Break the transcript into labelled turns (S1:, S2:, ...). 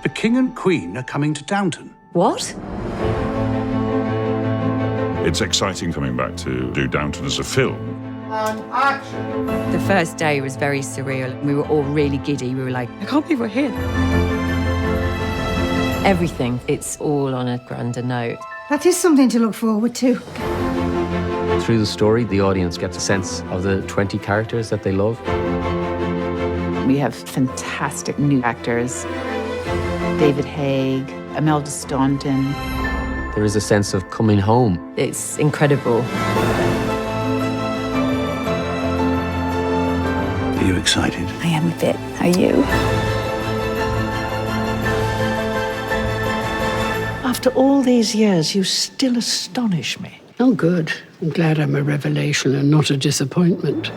S1: The King and Queen are coming to Downton.
S2: What?
S3: It's exciting coming back to do Downton as a film.
S2: The first day was very surreal. We were all really giddy. We were like, I can't believe we're here. Everything, it's all on a grander note.
S4: That is something to look forward to.
S5: Through the story, the audience gets a sense of the 20 characters that they love.
S6: We have fantastic new actors. David Haig, Imelda Staunton.
S5: There is a sense of coming home.
S2: It's incredible.
S1: Are you excited?
S6: I am a bit. Are you?
S7: After all these years, you still astonish me.
S8: Oh, good. I'm glad I'm a revelation and not a disappointment.